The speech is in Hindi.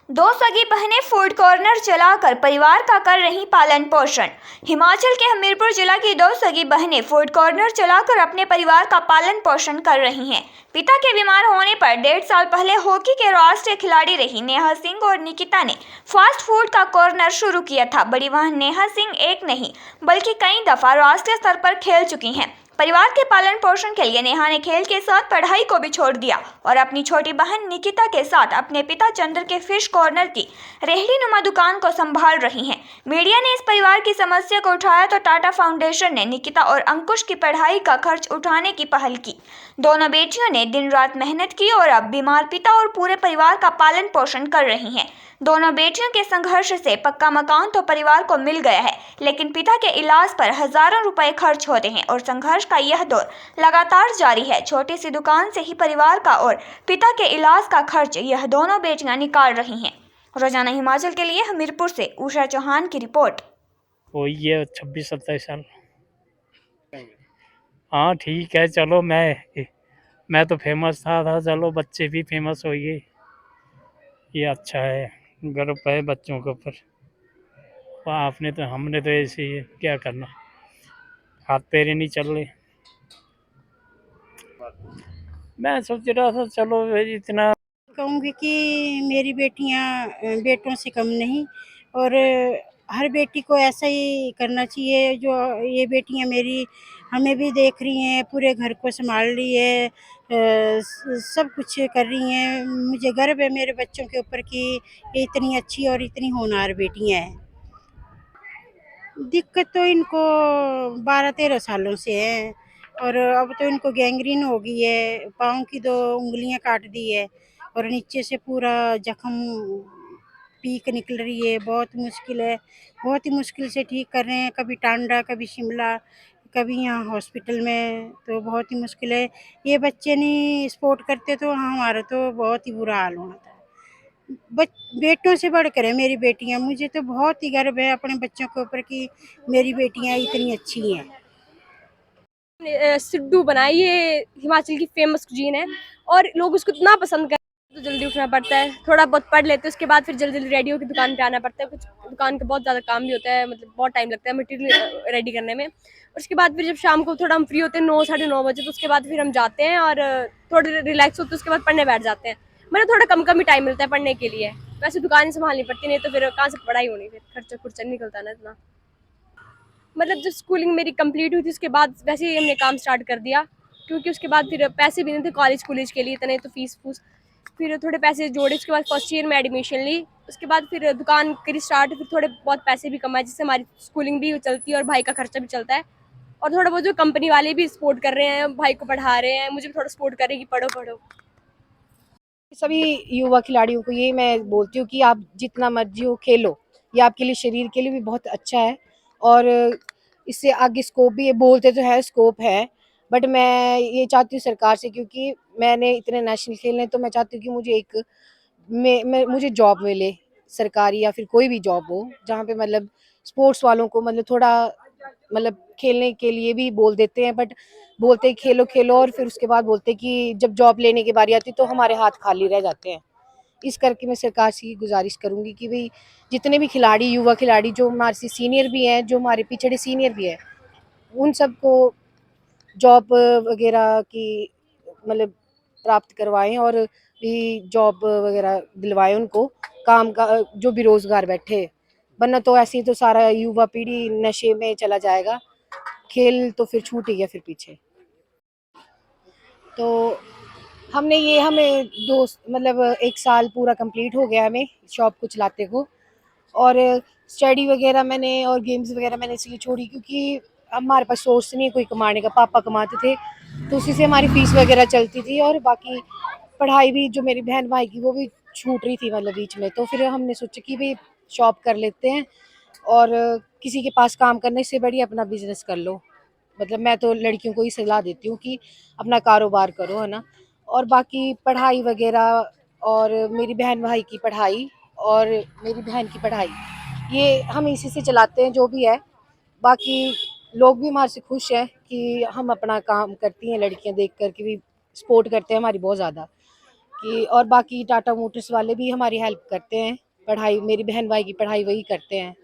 दो सगी बहनें फूड कॉर्नर चलाकर परिवार का कर रही पालन पोषण। हिमाचल के हमीरपुर जिला की दो सगी बहनें फूड कॉर्नर चलाकर अपने परिवार का पालन पोषण कर रही हैं। पिता के बीमार होने पर 1.5 साल पहले हॉकी के राष्ट्रीय खिलाड़ी रही नेहा सिंह और निकिता ने फास्ट फूड का कॉर्नर शुरू किया था। बड़ी बहन नेहा सिंह एक नहीं बल्कि कई दफा राष्ट्रीय स्तर पर खेल चुकी हैं। परिवार के पालन पोषण के लिए नेहा ने खेल के साथ पढ़ाई को भी छोड़ दिया और अपनी छोटी बहन निकिता के साथ अपने पिता चंद्र के फिश कॉर्नर की रेहड़ी नुमा दुकान को संभाल रही हैं। मीडिया ने इस परिवार की समस्या को उठाया तो टाटा फाउंडेशन ने निकिता और अंकुश की पढ़ाई का खर्च उठाने की पहल की। दोनों बेटियों ने दिन रात मेहनत की और अब बीमार पिता और पूरे परिवार का पालन पोषण कर रही हैं। दोनों बेटियों के संघर्ष से पक्का मकान तो परिवार को मिल गया है, लेकिन पिता के इलाज पर हजारों रुपए खर्च होते हैं और संघर्ष का यह दौर लगातार जारी है। छोटी सी दुकान से ही परिवार का और पिता के इलाज का खर्च यह दोनों बेटियां निकाल रही हैं। रोजाना हिमाचल के लिए हमीरपुर से उषा चौहान की रिपोर्ट। वही है 26-27 साल। हाँ ठीक है, चलो मैं तो फेमस था, चलो बच्चे भी फेमस हो गए, ये अच्छा है, गर्व है बच्चों के ऊपर। हमने तो ऐसे ही है, क्या करना, हाथ पैर ही नहीं चल रहे। मैं सोच रहा था चलो इतना कहूँगी कि मेरी बेटियां बेटों से कम नहीं, और हर बेटी को ऐसा ही करना चाहिए। जो ये बेटियां मेरी हमें भी देख रही हैं, पूरे घर को संभाल रही है, सब कुछ कर रही हैं। मुझे गर्व है मेरे बच्चों के ऊपर कि ये इतनी अच्छी और इतनी होनहार बेटियां हैं। दिक्कत तो इनको 12-13 सालों से है, और अब तो इनको गैंग्रीन हो गई है, पाँव की 2 उंगलियां काट दी है और नीचे से पूरा जख्म पीक निकल रही है। बहुत मुश्किल है, बहुत ही मुश्किल से ठीक कर रहे हैं, कभी टांडा, कभी शिमला, कभी यहाँ हॉस्पिटल में, तो बहुत ही मुश्किल है। ये बच्चे नहीं सपोर्ट करते तो हमारा तो बहुत ही बुरा हाल होना था। बेटों से बढ़कर है मेरी बेटियां। मुझे तो बहुत ही गर्व है अपने बच्चों के ऊपर कि मेरी बेटियां इतनी अच्छी हैं। सिड्डू बनाई, ये हिमाचल की फेमस कुजीन है और लोग उसको इतना पसंद करते हैं। तो जल्दी उठना पड़ता है, थोड़ा बहुत पढ़ लेते हैं, उसके बाद फिर जल्दी जल्दी रेडियो की दुकान पे आना पड़ता है। कुछ दुकान का बहुत ज़्यादा काम भी होता है, मतलब बहुत टाइम लगता है मटेरियल रेडी करने में। और उसके बाद फिर जब शाम को थोड़ा हम फ्री होते हैं 9-9:30 बजे, तो उसके बाद फिर हम जाते हैं और थोड़े रिलैक्स होते हैं, उसके बाद पढ़ने बैठ जाते हैं। मतलब थोड़ा कम कम ही टाइम मिलता है पढ़ने के लिए, वैसे दुकान ही संभालनी पड़ती, नहीं तो फिर कहाँ से पढ़ाई होनी, फिर खर्चा खुर्चा नहीं निकलता ना इतना। मतलब जब स्कूलिंग मेरी कंप्लीट हुई थी उसके बाद वैसे ही हमने काम स्टार्ट कर दिया, क्योंकि उसके बाद फिर पैसे भी नहीं थे कॉलेज के लिए इतने, तो फीस फूस फिर थोड़े पैसे जोड़े। उसके बाद फर्स्ट ईयर में एडमिशन ली, उसके बाद फिर दुकान करी स्टार्ट, फिर थोड़े बहुत पैसे भी कमाए जिससे हमारी स्कूलिंग भी चलती है और भाई का खर्चा भी चलता है। और थोड़ा बहुत जो कंपनी वाले भी सपोर्ट कर रहे हैं, भाई को पढ़ा रहे हैं, मुझे भी थोड़ा सपोर्ट कर रहे हैं कि पढ़ो पढ़ो। सभी युवा खिलाड़ियों को ये मैं बोलती हूँ कि आप जितना मर्जी हो खेलो, ये आपके लिए शरीर के लिए भी बहुत अच्छा है और इससे आगे स्कोप भी है। बोलते तो है स्कोप है, बट मैं ये चाहती हूँ सरकार से, क्योंकि मैंने इतने नेशनल खेलने, तो मैं चाहती हूँ कि मुझे एक मुझे जॉब मिले, सरकारी या फिर कोई भी जॉब हो जहाँ पे मतलब स्पोर्ट्स वालों को मतलब थोड़ा मतलब खेलने के लिए भी बोल देते हैं, बट बोलते हैं खेलो खेलो और फिर उसके बाद बोलते हैं कि जब जॉब लेने की बारी आती तो हमारे हाथ खाली रह जाते हैं। इस करके मैं सरकार से गुजारिश करूंगी कि भाई जितने भी खिलाड़ी, युवा खिलाड़ी जो हमारे से सीनियर भी हैं, जो हमारे पिछड़े सीनियर भी हैं, उन सबको जॉब वगैरह की मतलब प्राप्त करवाएं और भी जॉब वगैरह दिलवाएं उनको, काम का जो बेरोजगार बैठे। वरना तो ऐसे ही तो सारा युवा पीढ़ी नशे में चला जाएगा, खेल तो फिर छूट ही गया फिर पीछे। तो हमें दो मतलब 1 साल पूरा कंप्लीट हो गया हमें शॉप को चलाते को, और स्टडी वगैरह मैंने और गेम्स वगैरह मैंने इसलिए छोड़ी क्योंकि हमारे पास सोर्स नहीं है कोई कमाने का। पापा कमाते थे तो उसी से हमारी फीस वगैरह चलती थी, और बाकी पढ़ाई भी जो मेरी बहन भाई की वो भी छूट रही थी मतलब बीच में। तो फिर हमने सोचा कि भाई शॉप कर लेते हैं, और किसी के पास काम करने से बढ़िया अपना बिजनेस कर लो। मतलब मैं तो लड़कियों को ही सलाह देती हूँ कि अपना कारोबार करो, है ना। और बाकी पढ़ाई वगैरह और मेरी बहन भाई की पढ़ाई और मेरी बहन की पढ़ाई, ये हम इसी से चलाते हैं जो भी है। बाकी लोग भी हमारे से खुश हैं कि हम अपना काम करती हैं, लड़कियां देख कर के भी सपोर्ट करते हैं हमारी बहुत ज़्यादा। कि और बाकी टाटा मोटर्स वाले भी हमारी हेल्प करते हैं, पढ़ाई मेरी बहन भाई की पढ़ाई वही करते हैं।